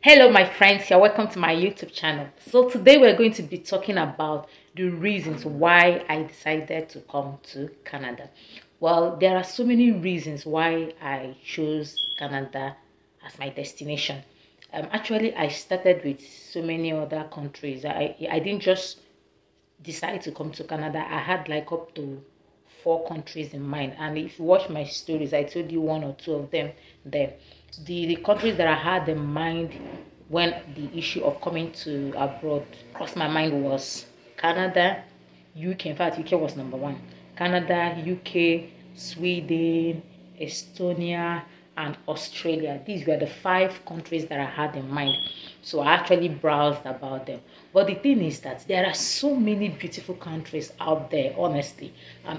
Hello my friends, you're welcome to my YouTube channel. So today we're going to be talking about the reasons why I decided to come to Canada. Well, there are so many reasons why I chose Canada as my destination. Actually, I started with so many other countries. I didn't just decide to come to Canada. I had like up to 4 countries in mind, and if you watch my stories, I told you one or two of them there. The countries that I had in mind when the issue of coming to abroad crossed my mind was Canada, UK. In fact, UK was number one. Canada, UK, Sweden, Estonia, and Australia. These were the 5 countries that I had in mind. So I actually browsed about them. But the thing is that there are so many beautiful countries out there, honestly.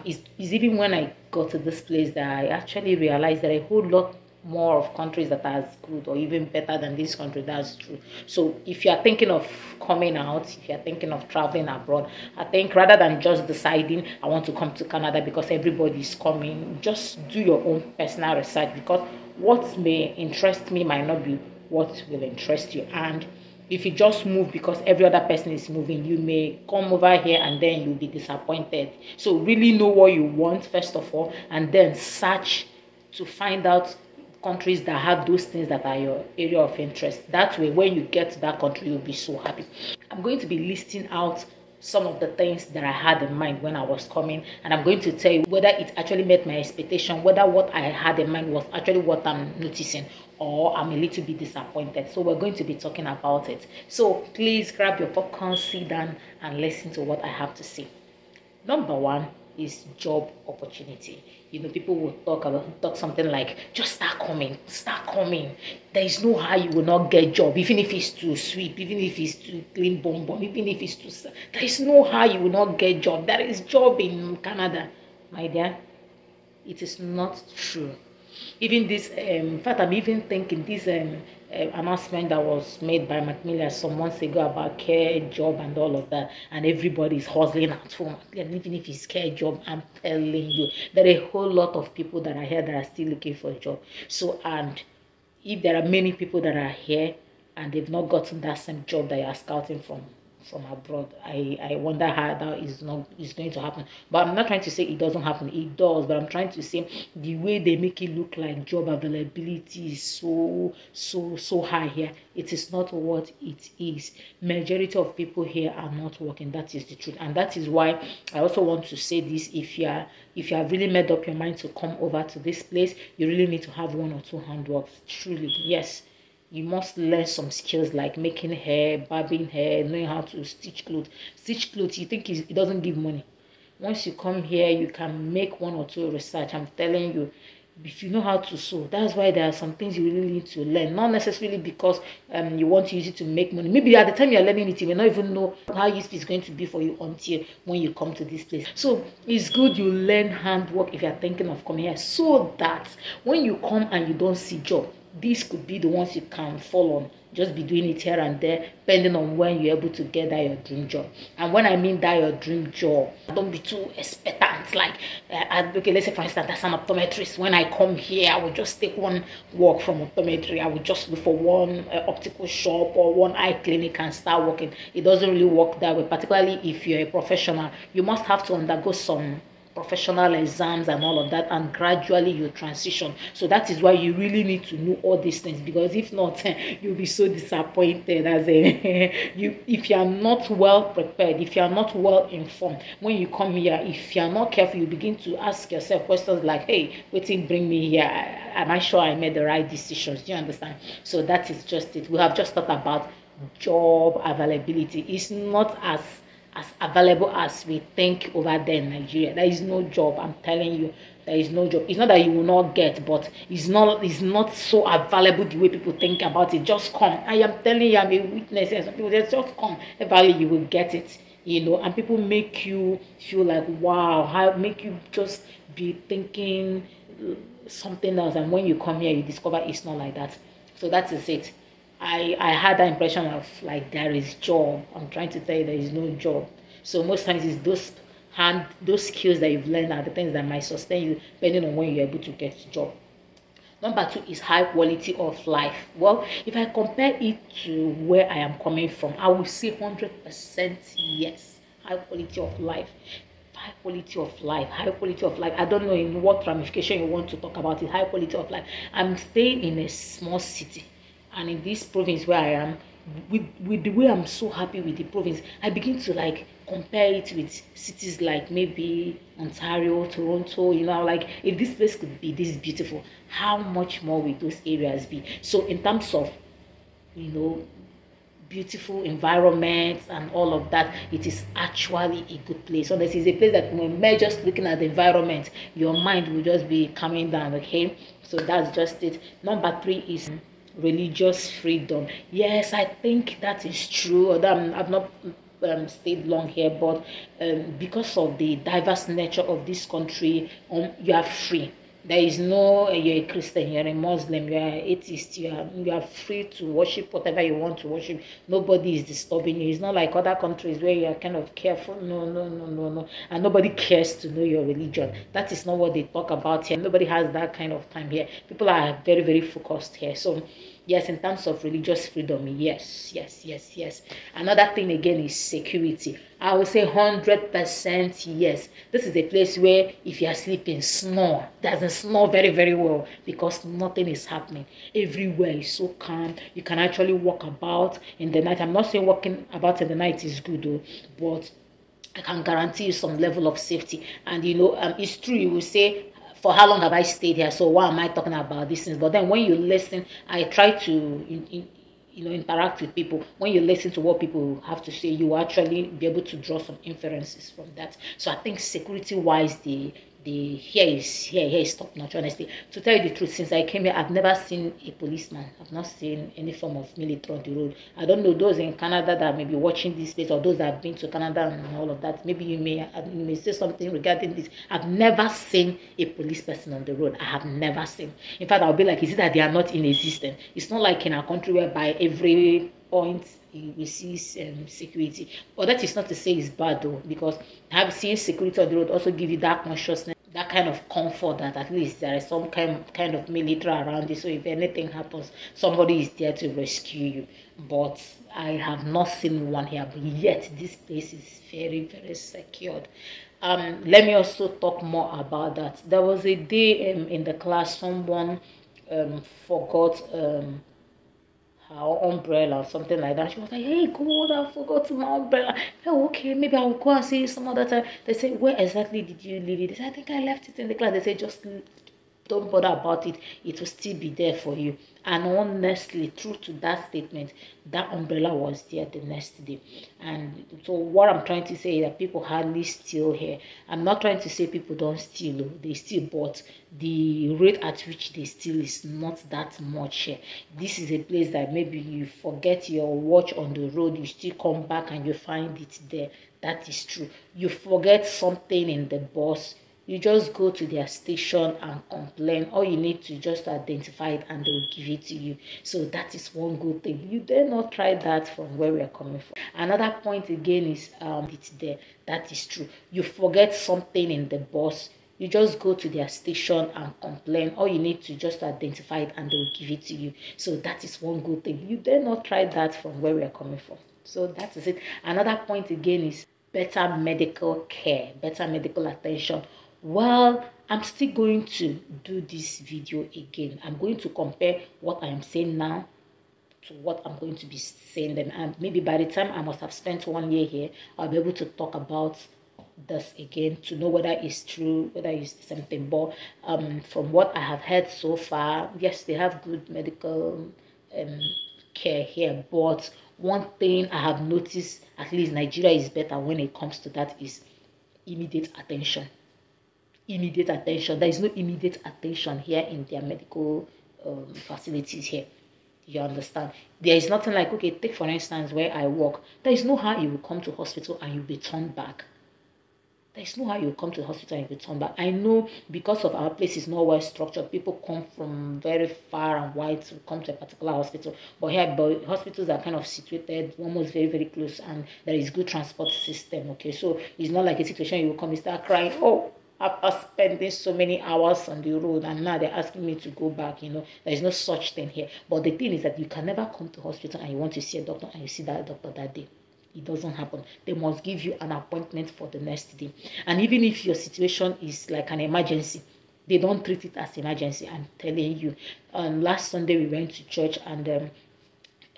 It's even when I got to this place that I actually realized that a whole lot more of countries that are as good or even better than this country. That's true. So if you are thinking of coming out, if you are thinking of traveling abroad, I think rather than just deciding I want to come to Canada because everybody is coming, just do your own personal research, because what may interest me might not be what will interest you. And if you just move because every other person is moving, you may come over here and then you'll be disappointed. So really know what you want first of all, and then search to find out countries that have those things that are your area of interest. That way, when you get to that country, you'll be so happy. I'm going to be listing out some of the things that I had in mind when I was coming, and I'm going to tell you whether it actually met my expectation, whether what I had in mind was actually what I'm noticing, or I'm a little bit disappointed. So we're going to be talking about it. So please grab your popcorn, sit down, and listen to what I have to say. Number one is job opportunity. People will talk something like, just start coming. There is no how you will not get job, even if it's to sweep, even if it's to clean bonbon, even if it's to, there is no how you will not get job. There is job in Canada, my dear. It is not true. Even this, in fact, I'm even thinking this announcement that was made by Macmillan some months ago about care job and all of that, and everybody's hustling at home. And even if it's care job, I'm telling you, there are a whole lot of people that are here that are still looking for a job. So, and if there are many people that are here and they've not gotten that same job that you are scouting from abroad, I wonder how that is going to happen. But I'm not trying to say it doesn't happen. It does. But I'm trying to say the way they make it look like job availability is so high here. It is not what it is. Majority of people here are not working. That is the truth. And that is why I also want to say this. If you have really made up your mind to come over to this place, you really need to have 1 or 2 handworks. Truly, yes. You must learn some skills like making hair, barbing hair, knowing how to stitch clothes. Stitch clothes, you think it doesn't give money. Once you come here, you can make 1 or 2 research. I'm telling you, if you know how to sew, that's why there are some things you really need to learn. Not necessarily because you want to use it to make money. Maybe at the time you're learning it, you may not even know how useful it's going to be for you until when you come to this place. So it's good you learn handwork if you're thinking of coming here, so that when you come and you don't see job, these could be the ones you can fall on. Just be doing it here and there, depending on when you're able to get that your dream job. And when I mean that your dream job, don't be too expectant. Like, okay, let's say for instance, that's an optometrist. When I come here, I will just take one walk from optometry. I will just look for one optical shop or one eye clinic and start working. It doesn't really work that way, particularly if you're a professional. You must have to undergo some professional exams and all of that, and gradually you transition. So that is why you really need to know all these things, because if not, you'll be so disappointed as if you are not well prepared, if you are not well informed. When you come here, if you are not careful, you begin to ask yourself questions like, hey, what did bring me here? Am I sure I made the right decisions? Do you understand? So that is just it. We have just talked about job availability. It's not as available as we think over there in Nigeria. There is no job. I'm telling you, there is no job. It's not that you will not get, but it's not so available the way people think about it. Just come. I am telling you, I'm a witness. Some people just come. Eventually you will get it. And people make you feel like, wow, how make you just be thinking something else, and when you come here you discover it's not like that. So that is it. I had that impression of like there is job. I'm trying to tell you there is no job. So most times it's those skills that you've learned are the things that might sustain you depending on when you're able to get a job. Number two is high quality of life. Well, if I compare it to where I am coming from, I will say 100% yes. High quality of life. High quality of life. High quality of life. I don't know in what ramification you want to talk about it. High quality of life. I'm staying in a small city, and in this province where I am, with the way I'm so happy with the province, I begin to like compare it with cities like maybe Ontario, Toronto. Like if this place could be this beautiful, how much more will those areas be? So in terms of you know beautiful environments and all of that, it is actually a good place. Honestly, it's a place that when you're just looking at the environment, your mind will just be coming down. Okay, so that's just it. Number three is religious freedom. Yes, I think that is true. Although I've not stayed long here, but because of the diverse nature of this country, you are free. There is no you're a Christian, you're a Muslim, you're an atheist, you are free to worship whatever you want to worship. Nobody is disturbing you. It's not like other countries where you are kind of careful. No, no, no, no, no. And nobody cares to know your religion. That is not what they talk about here. Nobody has that kind of time here. People are very, very focused here. So yes, in terms of religious freedom, yes, yes, yes, yes. Another thing again is security. I would say 100% yes. This is a place where if you are sleeping, snore. Doesn't snore very, very well because nothing is happening. Everywhere is so calm. You can actually walk about in the night. I'm not saying walking about in the night is good though, but I can guarantee you some level of safety. And it's true. You will say, for how long have I stayed here? So why am I talking about these things? But then when you listen, I try to interact with people. When you listen to what people have to say, you will actually be able to draw some inferences from that. So I think security wise, the here is top notch. Honestly, to tell you the truth, since I came here, I've never seen a policeman. I've not seen any form of military on the road. I don't know those in Canada that may be watching this place, or those that have been to Canada and all of that. Maybe you may say something regarding this. I've never seen a police person on the road. I have never seen. In fact, I'll be like, is it that they are not in existence? It's not like in our country whereby every point we see security. But that is not to say it's bad though, because have seen security on the road also give you that consciousness, that kind of comfort that at least there is some kind of military around you. So if anything happens, somebody is there to rescue you. But I have not seen one here. But yet this place is very, very secured. Let me also talk more about that. There was a day in the class someone forgot her umbrella or something like that. She was like, hey God, I forgot my umbrella. Oh, okay, maybe I'll go and see you some other time. They said, where exactly did you leave it? They said, I think I left it in the class. They said, just don't bother about it. It will still be there for you. And honestly, true to that statement, that umbrella was there the next day. And so what I'm trying to say is that people hardly steal here. I'm not trying to say people don't steal. They steal, but the rate at which they steal is not that much here. This is a place that maybe you forget your watch on the road, you still come back and you find it there. That is true. You forget something in the bus, you just go to their station and complain. All you need to just identify it and they'll give it to you. So that is one good thing. You dare not try that from where we are coming from. Another point again is it's there. That is true. You forget something in the bus, you just go to their station and complain. All you need to just identify it and they'll give it to you. So that is one good thing. You dare not try that from where we are coming from. So that is it. Another point again is better medical care, better medical attention. Well, I'm still going to do this video again. I'm going to compare what I am saying now to what I'm going to be saying then. And maybe by the time I must have spent 1 year here, I'll be able to talk about this again to know whether it's true, whether it's something. But from what I have heard so far, yes, they have good medical care here. But one thing I have noticed, at least Nigeria is better when it comes to that, is immediate attention. Immediate attention. There is no immediate attention here in their medical facilities here. You understand? There is nothing like, okay, take for instance where I work. There is no how you will come to hospital and you'll be turned back. There is no how you will come to the hospital and you'll be turned back. I know because of our place is not well structured, people come from very far and wide to come to a particular hospital. But here, hospitals are kind of situated almost very, very close, and there is good transport system. Okay, so it's not like a situation you will come and start crying, oh, after spending so many hours on the road, and now they're asking me to go back. There's no such thing here. But the thing is that you can never come to hospital and you want to see a doctor and you see that doctor that day. It doesn't happen. They must give you an appointment for the next day. And even if your situation is like an emergency, they don't treat it as emergency. I'm telling you. Last Sunday we went to church, and a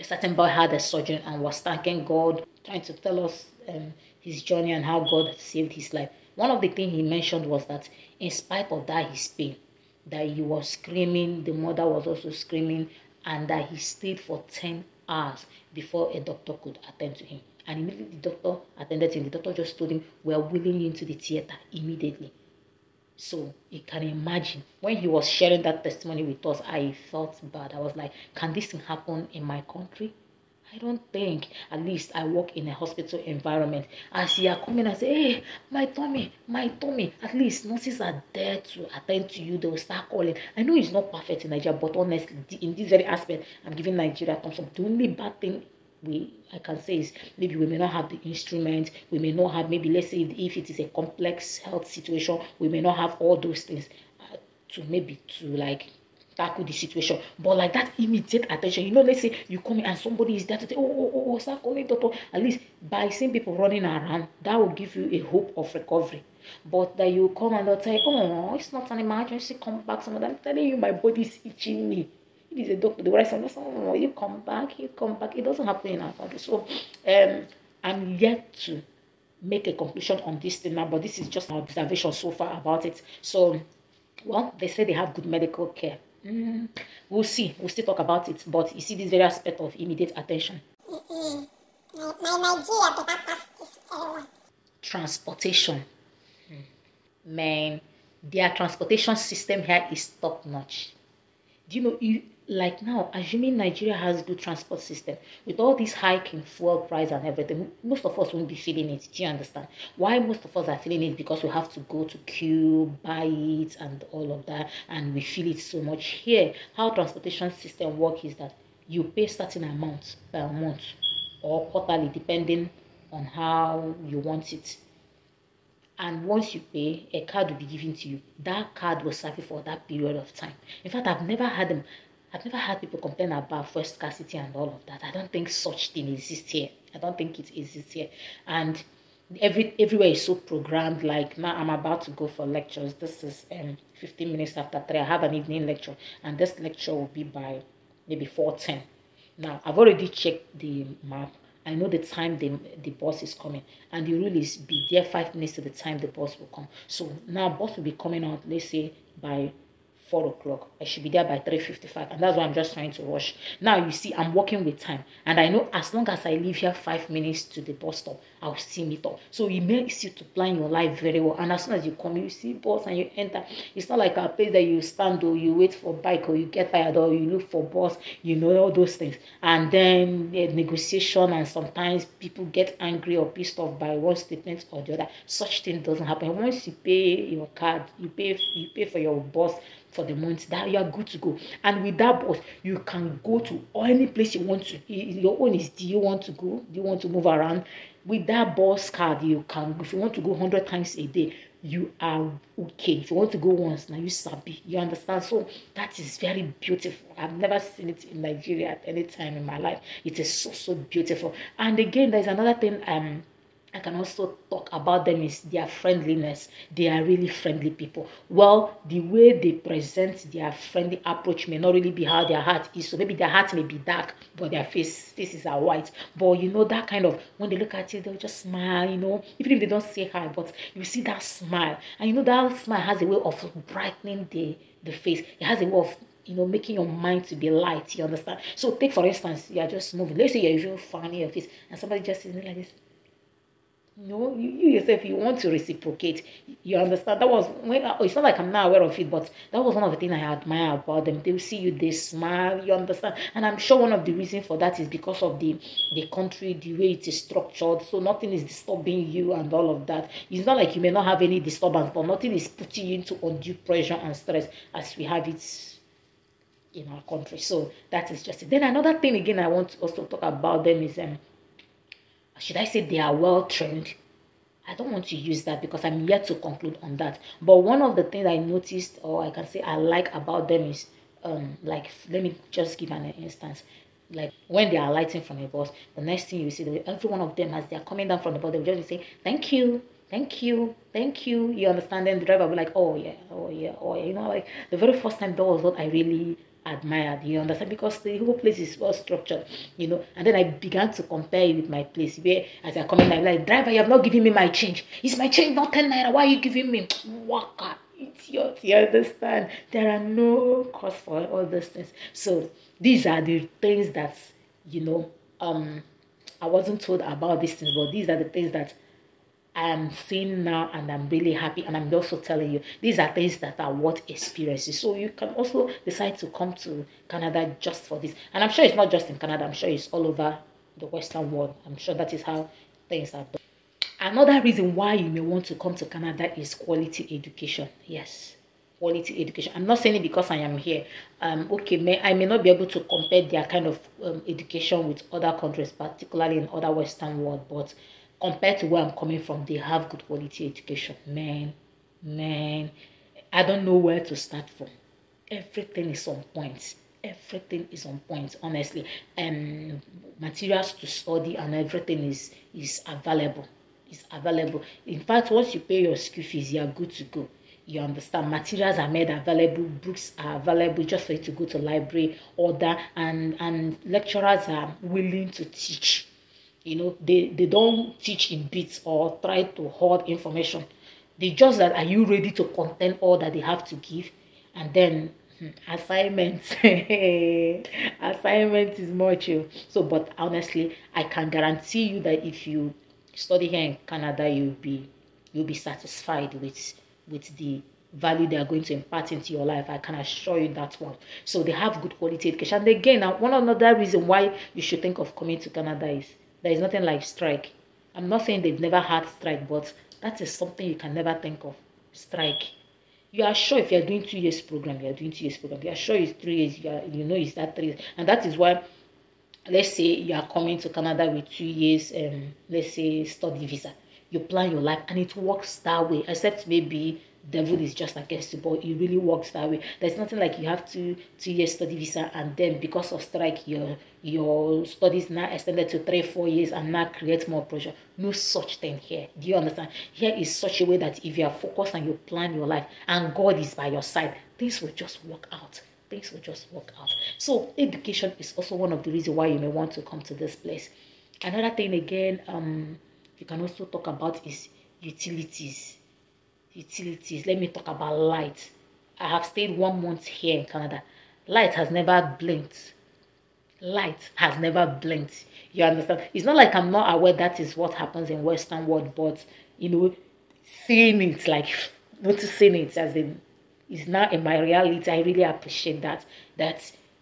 certain boy had a surgery and was thanking God, trying to tell us his journey and how God saved his life. One of the things he mentioned was that in spite of that his pain, that he was screaming, the mother was also screaming, and that he stayed for 10 hours before a doctor could attend to him. And immediately the doctor attended to him. The doctor just told him, "We're wheeling you into the theater immediately." So you can imagine, when he was sharing that testimony with us, I felt bad. I was like, can this thing happen in my country? I don't think. At least I work in a hospital environment. As you are coming and say, "Hey, my tummy, my tummy," at least nurses are there to attend to you. They will start calling. I know it's not perfect in Nigeria, but honestly, in this very aspect, I'm giving Nigeria thumbs up. The only bad thing I can say is maybe we may not have the instrument, we may not have, maybe let's say if it is a complex health situation, we may not have all those things to like tackle the situation. But like that immediate attention, let's say you come in and somebody is there to say, oh, start calling doctor. At least by seeing people running around, that will give you a hope of recovery. But that you come and they'll say, "Oh, it's not an emergency, come back." Some of them telling you, "My body is itching me." It is a doctor. The rest of them, "Oh, you come back, you come back." It doesn't happen in our country. So I'm yet to make a conclusion on this thing now, but this is just an observation so far about it. So, well, they say they have good medical care. We'll see. We'll still talk about it. But you see this very aspect of immediate attention. Transportation. Man, their transportation system here is top notch. Do you know, like now, assuming Nigeria has good transport system, with all this hike in fuel price and everything, most of us won't be feeling it. Do you understand? Why most of us are feeling it? Because we have to go to queue, buy it, and all of that, and we feel it so much. Here, how transportation system work is that you pay certain amount per month or quarterly, depending on how you want it. And once you pay, a card will be given to you. That card will serve you for that period of time. In fact, I've never had people complain about fuel scarcity and all of that. I don't think such thing exists here. I don't think it exists here. And everywhere is so programmed. Like now, I'm about to go for lectures. This is 15 minutes after 3. I have an evening lecture, and this lecture will be by maybe 4:10. Now, I've already checked the map. I know the time the bus is coming, and the rule is be there 5 minutes to the time the bus will come. So now bus will be coming out, let's say by 4 o'clock. I should be there by 3:55, and that's why I'm just trying to rush. Now you see, I'm working with time, and I know as long as I leave here 5 minutes to the bus stop, I'll see meet up. So it makes you to plan your life very well. And as soon as you come, you see bus and you enter. It's not like a place that you stand or you wait for bike or you get tired or you look for bus. All those things. And then negotiation, and sometimes people get angry or pissed off by one statement or the other. Such thing doesn't happen. Once you pay your card, you pay for your bus for the month, that you are good to go. And with that bus, you can go to any place you want to. Your own is, do you want to go? Do you want to move around? With that bus card, you can, if you want to go 100 times a day, you are okay. If you want to go once, now you sabi. You understand? So that is very beautiful. I've never seen it in Nigeria at any time in my life. It is so beautiful. And again, there's another thing I can also talk about them is their friendliness. They are really friendly people. Well, the way they present their friendly approach may not really be how their heart is. So maybe their heart may be dark, but their faces are white. But that kind of, when they look at you, they'll just smile, even if they don't say hi, but you see that smile. And that smile has a way of brightening the face. It has a way of making your mind to be light. You understand? So take, for instance, you are just moving. Let's say you're even frowning your face and somebody just sitting like this. You yourself, you want to reciprocate. You understand? That was it's not like I'm not aware of it, but that was one of the things I admire about them. They will see you, they smile. You understand? And I'm sure one of the reasons for that is because of the country, the way it is structured. So nothing is disturbing you and all of that. It's not like you may not have any disturbance, but nothing is putting you into undue pressure and stress as we have it in our country. So that is just it. Then another thing again I want to also talk about them is should I say they are well trained? I don't want to use that because I'm yet to conclude on that. But one of the things I noticed, or I can say I like about them is, like, let me just give an instance. Like when they are alighting from a bus, the next thing you see, every one of them as they are coming down from the bus, they will just say, "Thank you, thank you, thank you." You understand? Then the driver will be like, "Oh yeah, oh yeah, oh yeah." You know, like the very first time that was what I really admired, you understand, because the whole place is well structured, you know. And then I began to compare it with my place, where as I come in, I'm like, "Driver, you have not given me my change. Is my change not 10 naira? Why are you giving me waka, idiot?" You understand? There are no cost for all those things. So these are the things that, you know, I wasn't told about these things, but these are the things that I am seeing now, and I'm really happy. And I'm also telling you, these are things that are worth experiencing. So you can also decide to come to Canada just for this. And I'm sure it's not just in Canada. I'm sure it's all over the Western world. I'm sure that is how things are done. Another reason why you may want to come to Canada is quality education. Yes, quality education. I'm not saying it because I am here. Okay, I may not be able to compare their kind of education with other countries, particularly in other Western world, but compared to where I'm coming from, they have good quality education. Man, I don't know where to start from. Everything is on point. Everything is on point, honestly. Materials to study and everything is available. Is available. In fact, once you pay your school fees, you are good to go. You understand? Materials are made available, books are available just for you to go to library, order, and lecturers are willing to teach. You know, they don't teach in bits or try to hoard information. They just that, are you ready to contain all that they have to give? And then assignments. Assignment is much. So, but honestly, I can guarantee you that if you study here in Canada, you'll be satisfied with the value they are going to impart into your life. I can assure you that one. So they have good quality education. And again, one another reason why you should think of coming to Canada is there is nothing like strike. I'm not saying they've never had strike, but that is something you can never think of. Strike. You are sure if you are doing 2 years program, you are doing 2 years program. You are sure it's 3 years, you know it's that 3 years. And that is why, let's say you are coming to Canada with 2 years, let's say study visa. You plan your life and it works that way, except maybe devil is just against you, but it really works that way. There's nothing like you have 2 years study visa and then because of strike your studies now extended to 3-4 years and now create more pressure. No such thing here. Do you understand? Here is such a way that if you are focused and you plan your life and God is by your side, things will just work out. Things will just work out. So education is also one of the reasons why you may want to come to this place. Another thing again, you can also talk about is utilities. Let me talk about light. I have stayed 1 month here in Canada. Light has never blinked. Light has never blinked. You understand? It's not like I'm not aware that is what happens in Western world, but you know, seeing it, like noticing it as in is now in my reality. I really appreciate that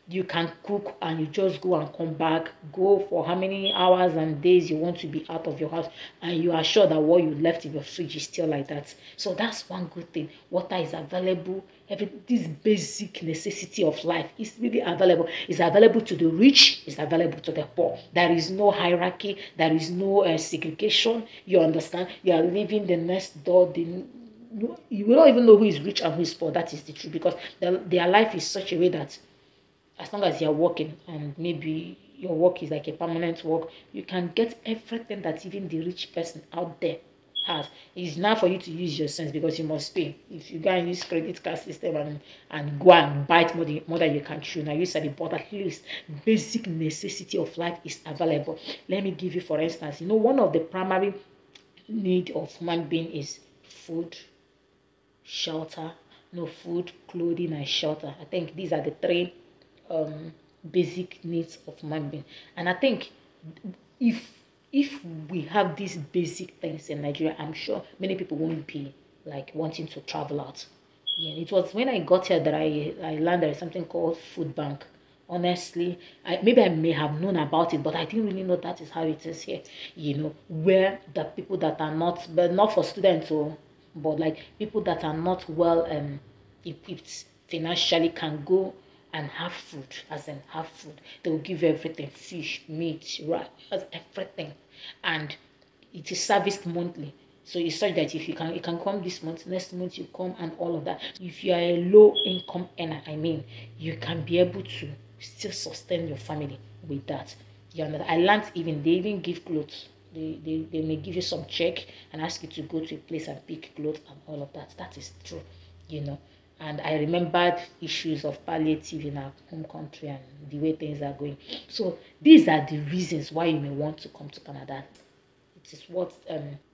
you can cook and you just go and come back, go for how many hours and days you want to be out of your house, and you are sure that what you left in your fridge is still like that. So that's one good thing. Water is available. This basic necessity of life is really available. It's available to the rich, it's available to the poor. There is no hierarchy, there is no segregation. You understand? You are living the next door. You will not even know who is rich and who is poor. That is the truth, because their life is such a way that as long as you're working and maybe your work is like a permanent work, you can get everything that even the rich person out there has. It's not for you to use your sense because you must pay. If you go and use credit card system and go and bite more than you can chew, now you said it, but at least basic necessity of life is available. Let me give you, for instance, one of the primary need of human being is food, shelter. Food, clothing, and shelter. I think these are the three basic needs of human being. And I think if we have these basic things in Nigeria, I'm sure many people won't be like wanting to travel out. Yeah, it was when I got here that I learned there is something called food bank. Honestly, maybe I may have known about it, but I didn't really know that is how it is here. Where the people that are not, but not for students, but like people that are not well equipped financially can go and have food, they will give you everything: fish, meat, rice, everything, and it is serviced monthly. So it's such that if you can come this month, next month you come, and all of that. If you are a low income earner, I mean, you can be able to still sustain your family with that. You understand? I learned they even give clothes. They may give you some check and ask you to go to a place and pick clothes and all of that. That is true, you know. And I remembered issues of palliative in our home country and the way things are going. So these are the reasons why you may want to come to Canada. It is what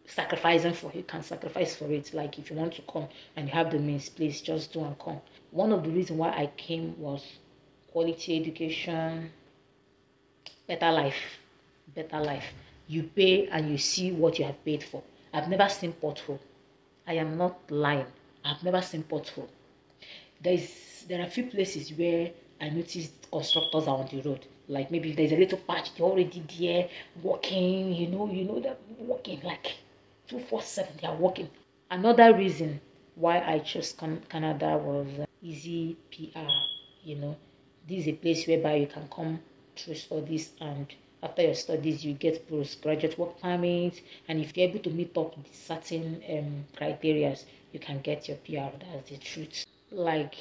sacrificing for. You can sacrifice for it. Like if you want to come and you have the means, please just do and come. One of the reasons why I came was quality education, better life. Better life. You pay and you see what you have paid for. I've never seen pothole. I am not lying. I've never seen pothole. There are a few places where I noticed constructors are on the road. Like maybe if there's a little patch, they're already there walking, you know that walking like 247, they are walking. Another reason why I chose Canada was easy PR. You know, this is a place whereby you can come through studies, and after your studies you get postgraduate work permit, and if you're able to meet up with certain criteria, you can get your PR. That's the truth. Like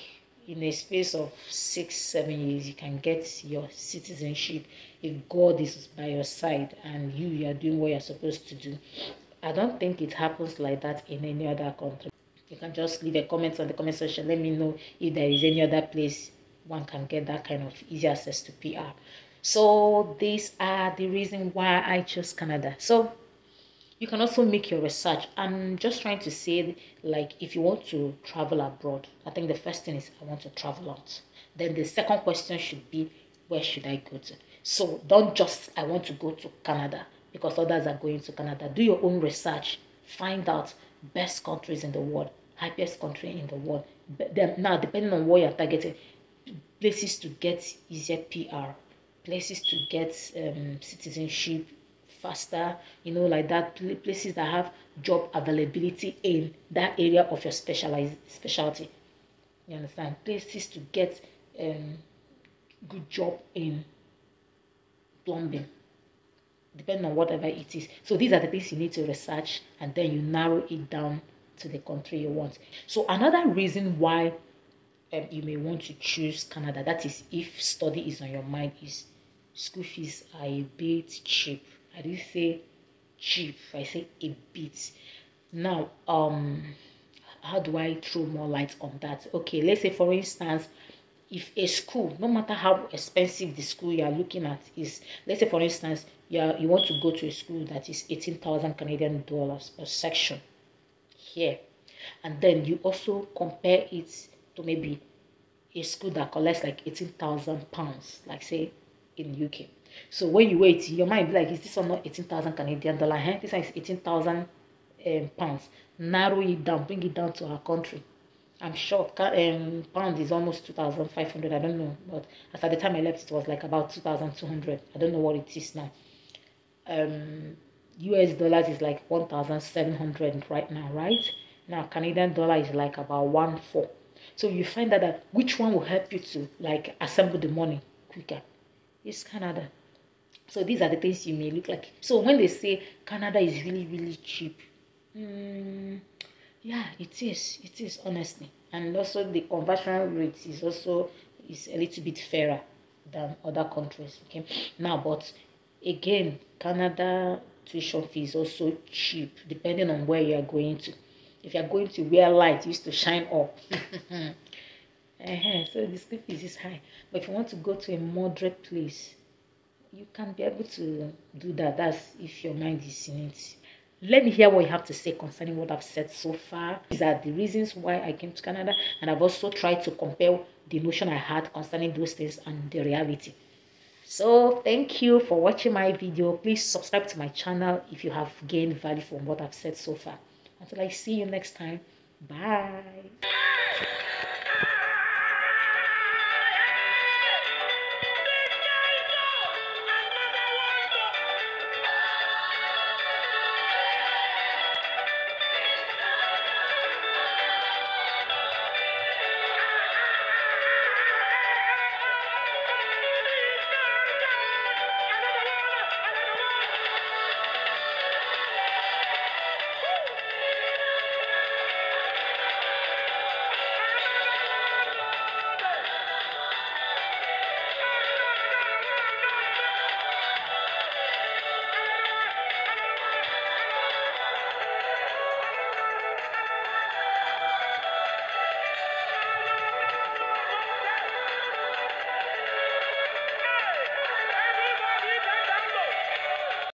in a space of 6-7 years, you can get your citizenship if God is by your side and you are doing what you're supposed to do. I don't think it happens like that in any other country. You can just leave a comment on the comment section. Let me know if there is any other place one can get that kind of easy access to PR. So these are the reasons why I chose Canada. So you can also make your research. I'm just trying to say, like, if you want to travel abroad, I think the first thing is I want to travel out. Then the second question should be, where should I go to? So don't just, I want to go to Canada because others are going to Canada. Do your own research. Find out best countries in the world, happiest country in the world. Now, depending on what you're targeting, places to get easier PR, places to get citizenship faster, like that, places that have job availability in that area of your specialty. You understand? Places to get good job in plumbing, depending on whatever it is. So these are the things you need to research, and then you narrow it down to the country you want. So another reason why you may want to choose Canada, that is if study is on your mind, is school fees are a bit cheap. I didn't say cheap, I say a bit. Now, how do I throw more light on that? Okay, let's say for instance, if a school, no matter how expensive the school you are looking at is, let's say for instance, you want to go to a school that is 18,000 Canadian dollars per section here, and then you also compare it to maybe a school that collects like 18,000 pounds, like say in UK. So when you wait, your mind be like, is this one not 18,000 Canadian dollar? This one is 18,000 pounds. Narrow it down, bring it down to our country. I'm sure pounds is almost 2,500. I don't know, but as at the time I left, it was like about 2,200. I don't know what it is now. US dollars is like 1,700 right now, right? Now Canadian dollar is like about 1.4. So you find out that which one will help you to like assemble the money quicker. It's Canada. So these are the things you may look like. So when they say Canada is really, really cheap, yeah, it is honestly. And also the conversion rate is a little bit fairer than other countries. Okay. Now, but again, Canada tuition fee is also cheap depending on where you are going to. If you are going to where light used to shine up, so the school fees is high. But if you want to go to a moderate place, you can be able to do that. That's if your mind is in it. Let me hear what you have to say concerning what I've said so far. These are the reasons why I came to Canada, and I've also tried to compare the notion I had concerning those things and the reality. So thank you for watching my video. Please subscribe to my channel if you have gained value from what I've said so far. Until I see you next time, bye.